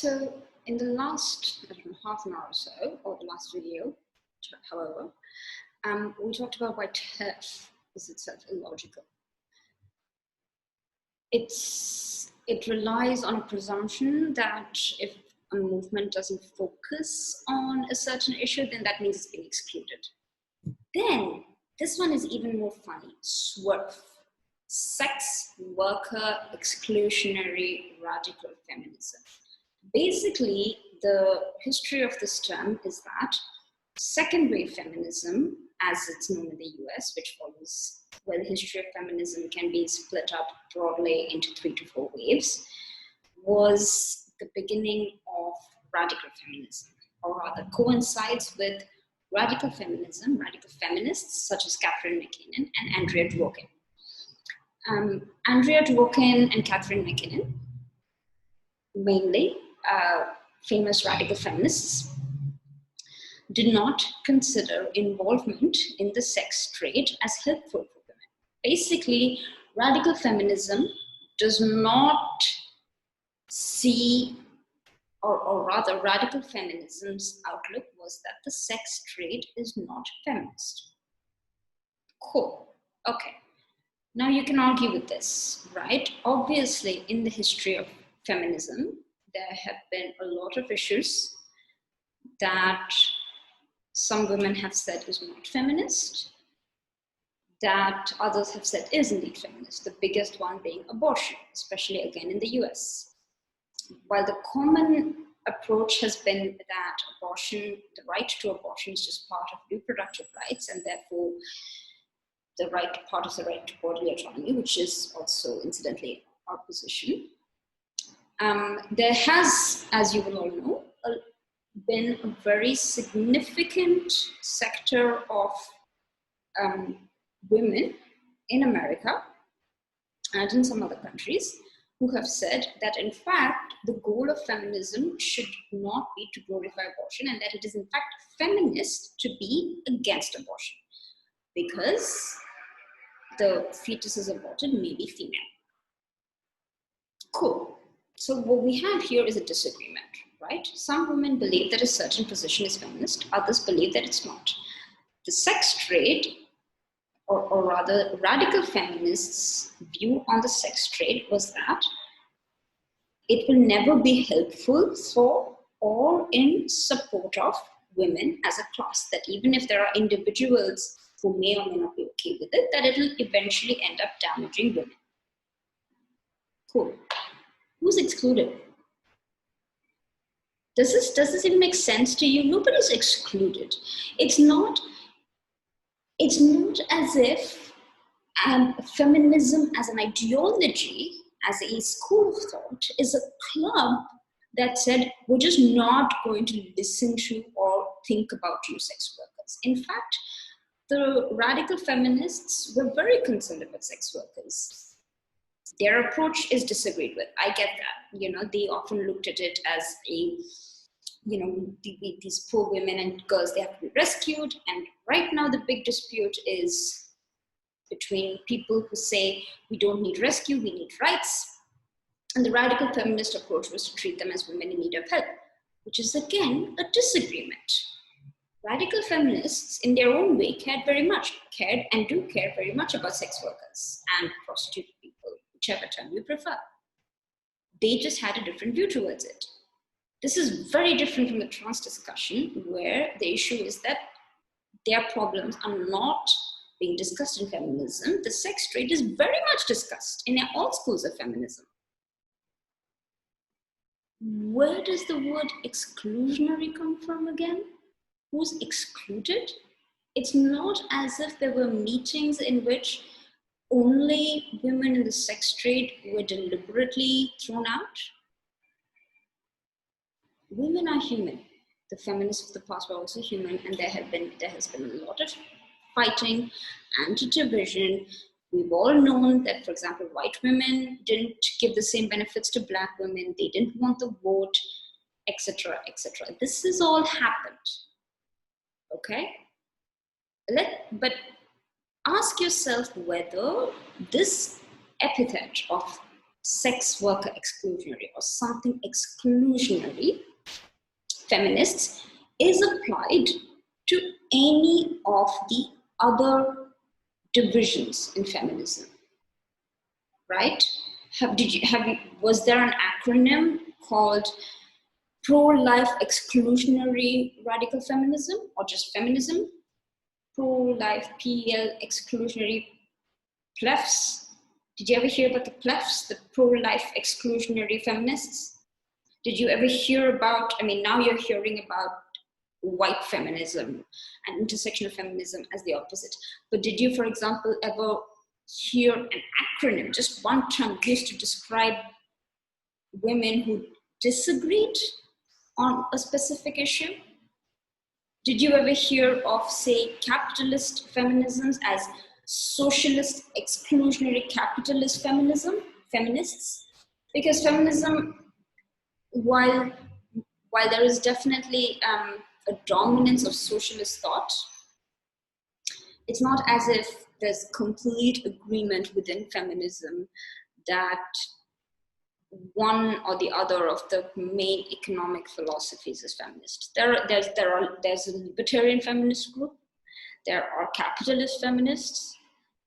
So in the last, I don't know, half an hour or so, or the last video, however, we talked about why TERF is itself illogical. It relies on a presumption that if a movement doesn't focus on a certain issue, then that means it's being excluded. Then this one is even more funny. SWERF, sex worker exclusionary radical feminism. Basically, the history of this term is that second wave feminism, as it's known in the US, which follows where the history of feminism can be split up broadly into 3 to 4 waves, was the beginning of radical feminism, or rather coincides with radical feminism, radical feminists such as Catherine McKinnon and Andrea Dworkin. Andrea Dworkin and Catherine McKinnon, mainly famous radical feminists, did not consider involvement in the sex trade as helpful for women. Basically, radical feminism does not see, or rather radical feminism's outlook was that the sex trade is not feminist. Cool, okay. Now you can argue with this, right? Obviously, in the history of feminism, there have been a lot of issues that some women have said is not feminist, that others have said is indeed feminist, the biggest one being abortion, especially again in the US. While the common approach has been that abortion, the right to abortion is just part of reproductive rights, and therefore the right, part of the right to bodily autonomy, which is also incidentally our position. There has, as you will all know, been a very significant sector of women in America and in some other countries who have said that in fact the goal of feminism should not be to glorify abortion, and that it is in fact feminist to be against abortion because the fetus is aborted may be female. Cool. So what we have here is a disagreement, right? Some women believe that a certain position is feminist, others believe that it's not. The sex trade, or rather radical feminists' view on the sex trade was that it will never be helpful for or in support of women as a class, that even if there are individuals who may or may not be okay with it, that it'll eventually end up damaging women. Cool. Who's excluded? Does this even make sense to you? Nobody's excluded. It's not as if feminism as an ideology, as a school of thought, is a club that said, we're just not going to listen to or think about you sex workers. In fact, the radical feminists were very concerned about sex workers. Their approach is disagreed with. I get that. You know, they often looked at it as a, you know, these poor women and girls, they have to be rescued. And right now the big dispute is between people who say we don't need rescue, we need rights. And the radical feminist approach was to treat them as women in need of help, which is again a disagreement. Radical feminists in their own way cared and do care very much about sex workers and prostitute people, whichever term you prefer. They just had a different view towards it. This is very different from the trans discussion, where the issue is that their problems are not being discussed in feminism. The sex trade is very much discussed in all schools of feminism. Where does the word exclusionary come from again? Who's excluded? It's not as if there were meetings in which only women in the sex trade were deliberately thrown out. Women are human. The feminists of the past were also human, and there has been a lot of fighting and division. We've all known that, for example, white women didn't give the same benefits to black women. They didn't want the vote, etc., etc. This has all happened. Okay? But ask yourself whether this epithet of sex worker exclusionary or something exclusionary, feminists, is applied to any of the other divisions in feminism, right? Was there an acronym called pro-life exclusionary radical feminism, or just feminism? Pro-life PL exclusionary plefs. Did you ever hear about the plefs, the pro-life exclusionary feminists? Did you ever hear about, I mean, now you're hearing about white feminism and intersectional feminism as the opposite. But did you, for example, ever hear an acronym, just one term used to describe women who disagreed on a specific issue? Did you ever hear of, say, capitalist feminisms as socialist exclusionary capitalist feminists? Because feminism, while there is definitely a dominance of socialist thought, it's not as if there's complete agreement within feminism that one or the other of the main economic philosophies is feminist. There's a libertarian feminist group. There are capitalist feminists.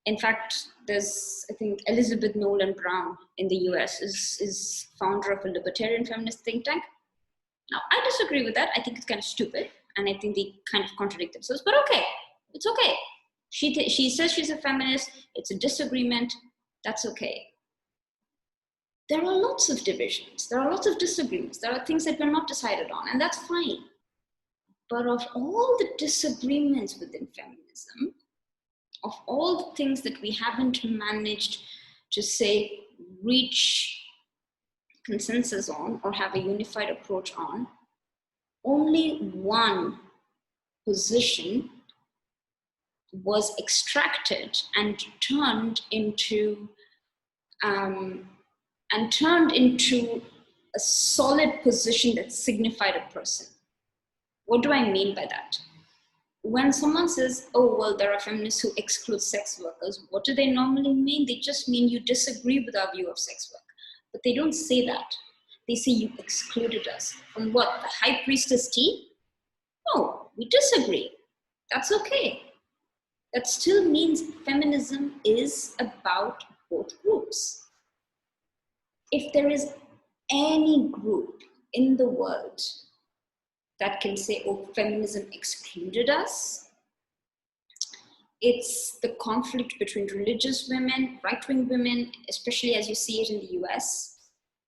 In fact, there's, I think, Elizabeth Nolan Brown in the US is founder of a libertarian feminist think tank. Now, I disagree with that. I think it's kind of stupid, and I think they kind of contradict themselves, but okay, it's okay. She says she's a feminist, it's a disagreement, that's okay. There are lots of divisions, there are lots of disagreements, there are things that we're not decided on, and that's fine. But of all the disagreements within feminism, of all the things that we haven't managed to, say, reach consensus on or have a unified approach on, only one position was extracted and turned into a solid position that signified a person. What do I mean by that? When someone says, oh, well, there are feminists who exclude sex workers, what do they normally mean? They just mean you disagree with our view of sex work. But they don't say that. They say you excluded us. From what, the high priestess tea? No, we disagree. That's okay. That still means feminism is about both groups. If there is any group in the world that can say, oh, feminism excluded us, it's the conflict between religious women, right-wing women, especially as you see it in the US,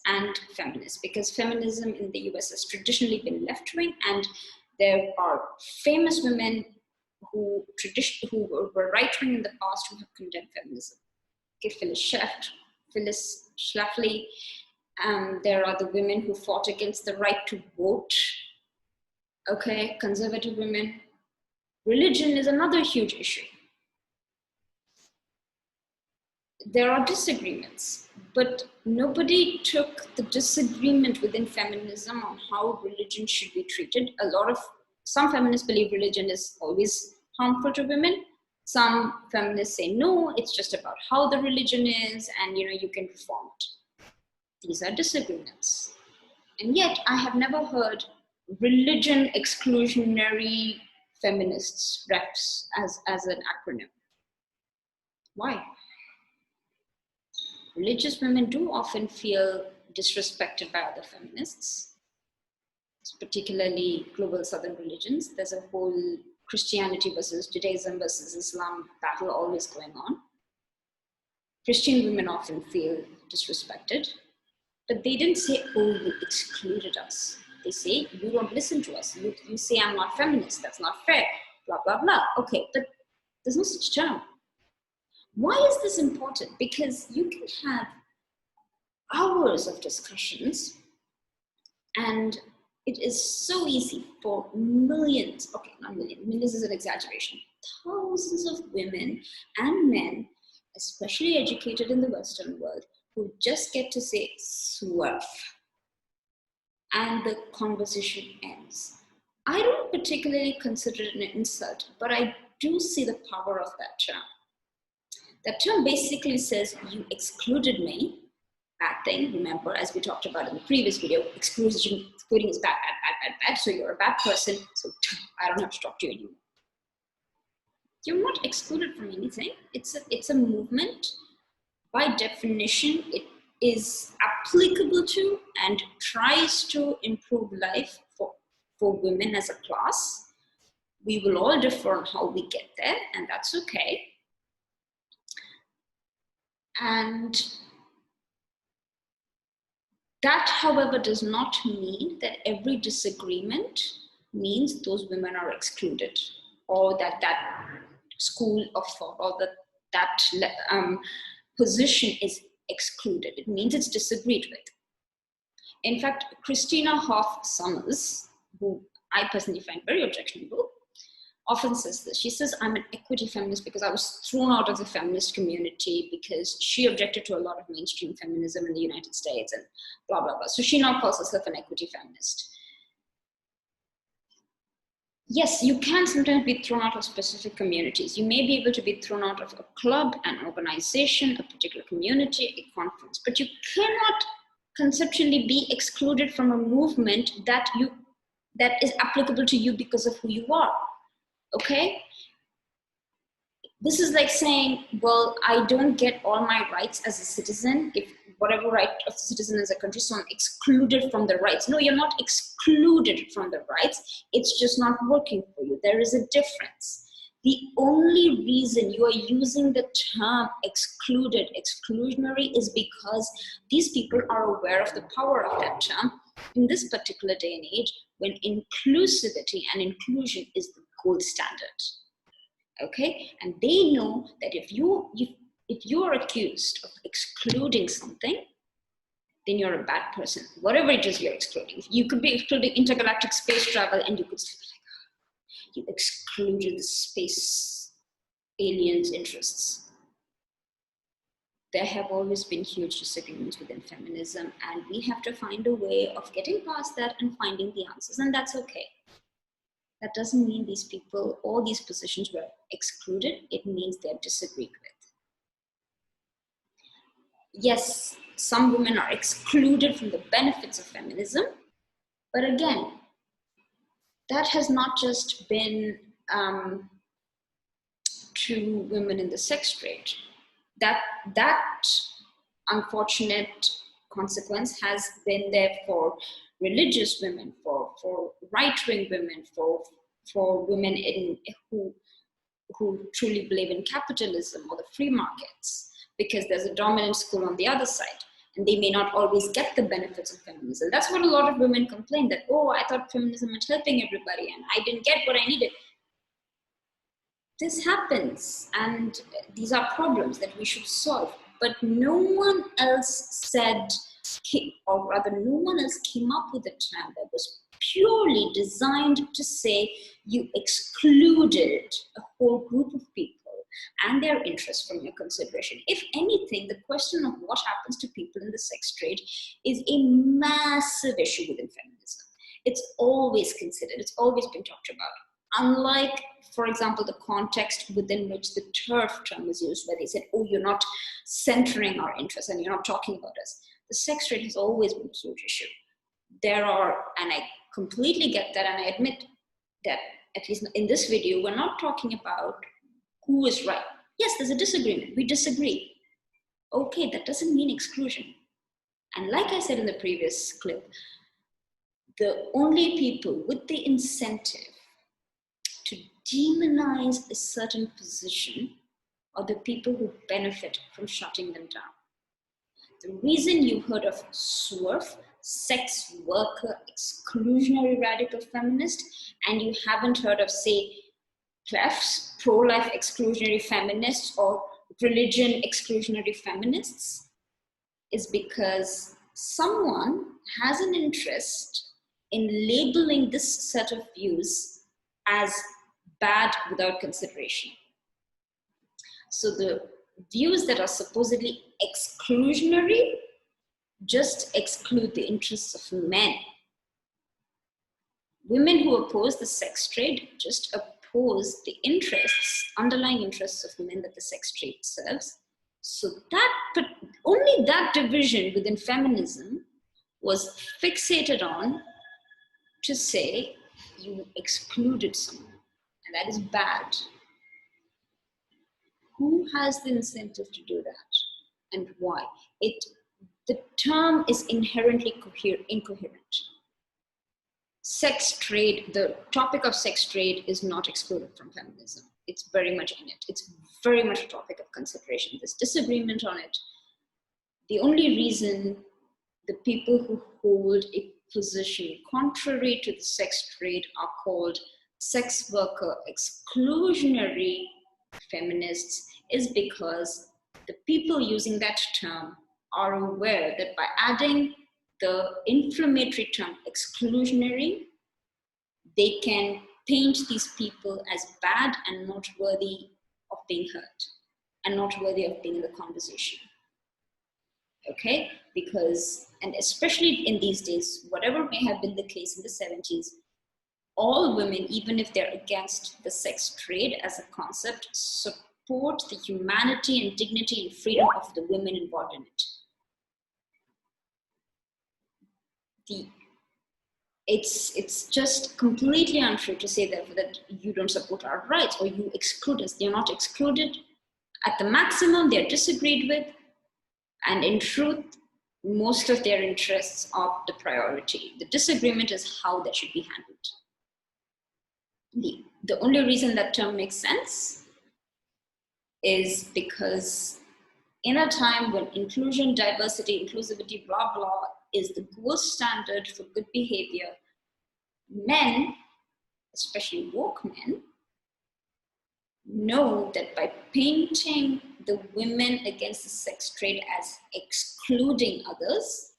and feminists, because feminism in the US has traditionally been left-wing, and there are famous women who were right-wing in the past who have condemned feminism. Okay, Phyllis Schlafly, there are the women who fought against the right to vote. Okay, conservative women. Religion is another huge issue. There are disagreements, but nobody took the disagreement within feminism on how religion should be treated. Some feminists believe religion is always harmful to women. Some feminists say, no, it's just about how the religion is, and you can reform it. These are disagreements. And yet I have never heard religion exclusionary feminists, REFs, as an acronym. Why? Religious women do often feel disrespected by other feminists, particularly global southern religions. There's a whole Christianity versus Judaism versus Islam battle always going on. Christian women often feel disrespected, but they didn't say, oh, you excluded us. They say, you don't listen to us. You say I'm not feminist, that's not fair, blah, blah, blah. Okay, but there's no such term. Why is this important? Because you can have hours of discussions, and it is so easy for millions, okay, not millions is an exaggeration, thousands of women and men, especially educated in the Western world, who just get to say SWERF, and the conversation ends. I don't particularly consider it an insult, but I do see the power of that term. That term basically says, you excluded me, bad thing. Remember, as we talked about in the previous video, excluding is bad, bad, bad, bad, bad. So you're a bad person. So I don't have to talk to you anymore. You're not excluded from anything. It's a movement. By definition, it is applicable to and tries to improve life for women as a class. We will all differ on how we get there, and that's okay. And that, however, does not mean that every disagreement means those women are excluded, or that school of thought or that position is excluded. It means it's disagreed with. In fact, Christina Hoff Sommers, who I personally find very objectionable, often says this. She says, I'm an equity feminist because I was thrown out of the feminist community because she objected to a lot of mainstream feminism in the United States and blah, blah, blah. So she now calls herself an equity feminist. Yes, you can sometimes be thrown out of specific communities. You may be able to be thrown out of a club, an organization, a particular community, a conference, but you cannot conceptually be excluded from a movement that is applicable to you because of who you are. Okay? This is like saying, well, I don't get all my rights as a citizen, if whatever right of the citizen is a country, so I'm excluded from the rights. No, you're not excluded from the rights. It's just not working for you. There is a difference. The only reason you are using the term excluded, exclusionary, is because these people are aware of the power of that term in this particular day and age when inclusivity and inclusion is the gold standard. Okay, and they know that if you are accused of excluding something, then you're a bad person. Whatever it is you're excluding. You could be excluding intergalactic space travel, and you could say, like, you excluded the space aliens' interests. There have always been huge disagreements within feminism, and we have to find a way of getting past that and finding the answers, and that's okay. That doesn't mean these people or these positions were excluded. It means they're disagreed with. Yes, some women are excluded from the benefits of feminism, but again, that has not just been to women in the sex trade. That unfortunate consequence has been there for religious women, for right-wing women, for women who truly believe in capitalism or the free markets, because there's a dominant school on the other side, and they may not always get the benefits of feminism. That's what a lot of women complain, that, oh, I thought feminism was helping everybody, and I didn't get what I needed. This happens, and these are problems that we should solve. But no one else said, or rather no one else came up with a term that was purely designed to say you excluded a whole group of people and their interests from your consideration. If anything, the question of what happens to people in the sex trade is a massive issue within feminism. It's always considered, it's always been talked about. Unlike, for example, the context within which the TERF term is used, where they said, oh, you're not centering our interests and you're not talking about us. The sex trade has always been a huge issue. There are, and I completely get that, and I admit that, at least in this video, we're not talking about who is right. Yes, there's a disagreement. We disagree. Okay, that doesn't mean exclusion. And like I said in the previous clip, the only people with the incentive to demonize a certain position are the people who benefit from shutting them down. The reason you heard of SWERF, sex worker exclusionary radical feminist, and you haven't heard of, say, TERFs, pro-life exclusionary feminists, or religion exclusionary feminists, is because someone has an interest in labeling this set of views as bad without consideration. So the views that are supposedly exclusionary just exclude the interests of men. Women who oppose the sex trade just oppose the interests, underlying interests of men that the sex trade serves. So only that division within feminism was fixated on to say you excluded someone, and that is bad. Who has the incentive to do that, and why? The term is inherently incoherent. Sex trade, the topic of sex trade is not excluded from feminism. It's very much in it. It's very much a topic of consideration. There's disagreement on it. The only reason the people who hold a position contrary to the sex trade are called sex worker exclusionary feminists is because the people using that term are aware that by adding the inflammatory term exclusionary, they can paint these people as bad and not worthy of being heard and not worthy of being in the conversation. Okay, because, and especially in these days, whatever may have been the case in the 70s, all women, even if they're against the sex trade as a concept, support the humanity and dignity and freedom of the women involved in it. It's just completely untrue to say that you don't support our rights or you exclude us. They're not excluded. At the maximum, they're disagreed with. And in truth, most of their interests are the priority. The disagreement is how that should be handled. The only reason that term makes sense is because in a time when inclusion, diversity, inclusivity, blah, blah, is the gold standard for good behavior, men, especially woke men, know that by painting the women against the sex trade as excluding others,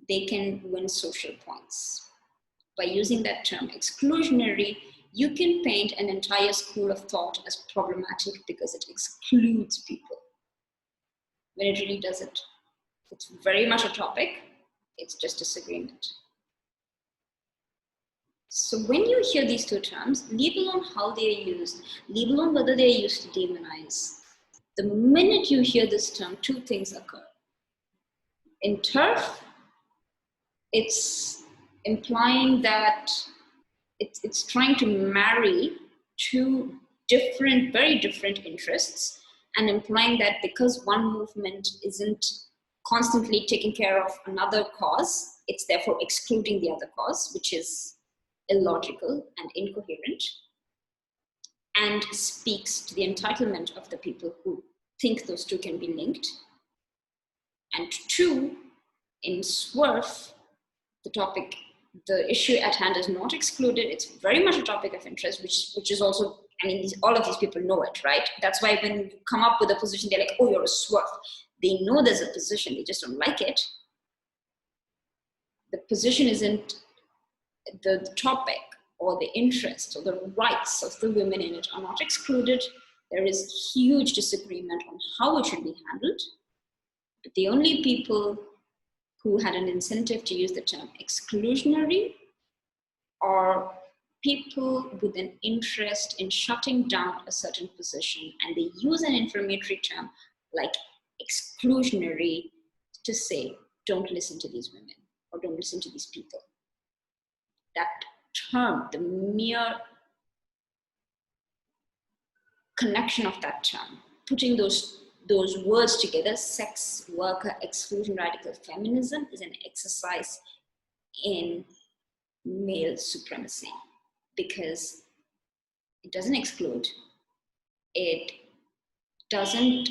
they can win social points. By using that term exclusionary, you can paint an entire school of thought as problematic because it excludes people, when it really doesn't. It's very much a topic, it's just disagreement. So when you hear these two terms, leave alone how they are used, leave alone whether they are used to demonize. The minute you hear this term, two things occur. In TERF, it's implying that it's trying to marry two different, very different interests, and implying that because one movement isn't constantly taking care of another cause, it's therefore excluding the other cause, which is illogical and incoherent, and speaks to the entitlement of the people who think those two can be linked. And two, in SWERF, the issue at hand is not excluded. It's very much a topic of interest, which is also, I mean, all of these people know it, right? That's why when you come up with a position, they're like, oh, you're a SWERF. They know there's a position, they just don't like it. The position isn't the topic or the interest or the rights of the women in it are not excluded. There is huge disagreement on how it should be handled. But the only people who had an incentive to use the term exclusionary are people with an interest in shutting down a certain position, and they use an inflammatory term like exclusionary to say, don't listen to these women or don't listen to these people. That term, the mere connection of that term, putting those words together, sex worker exclusion radical feminism, is an exercise in male supremacy, because it doesn't exclude, it doesn't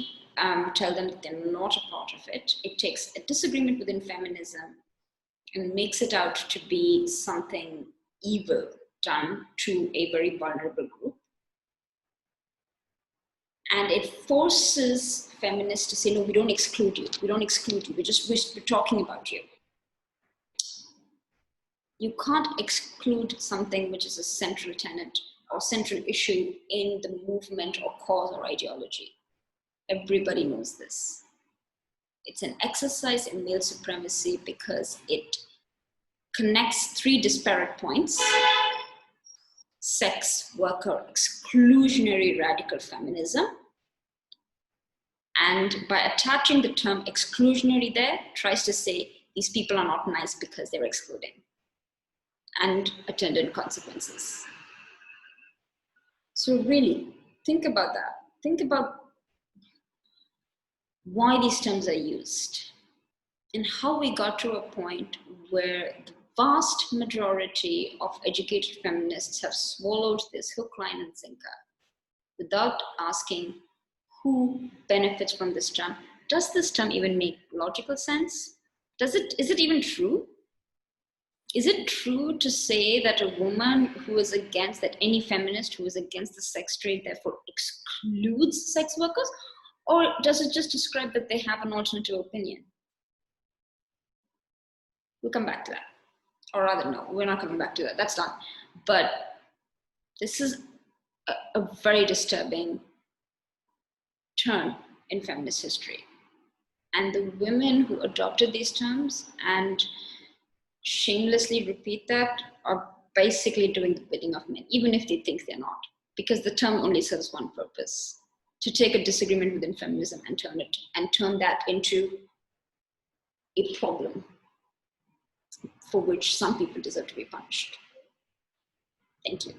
tell them that they're not a part of it. It takes a disagreement within feminism and makes it out to be something evil done to a very vulnerable group. And it forces feminists to say, no, we don't exclude you. We don't exclude you. We're talking about you. You can't exclude something which is a central tenet or central issue in the movement or cause or ideology. Everybody knows this. It's an exercise in male supremacy because it connects three disparate points: sex worker exclusionary radical feminism, And by attaching the term exclusionary there, tries to say these people are not nice because they're excluding, and attendant consequences. So really, think about that. Think about why these terms are used and how we got to a point where the vast majority of educated feminists have swallowed this hook, line, and sinker without asking who benefits from this term. Does this term even make logical sense? Is it even true? Is it true to say that a woman who is against, that any feminist who is against the sex trade therefore excludes sex workers? Or does it just describe that they have an alternative opinion? We'll come back to that. Or rather, no, we're not coming back to that. That's done. But this is a very disturbing turn in feminist history. And the women who adopted these terms and shamelessly repeat that are basically doing the bidding of men, even if they think they're not, because the term only serves one purpose: to take a disagreement within feminism and turn that into a problem for which some people deserve to be punished. Thank you.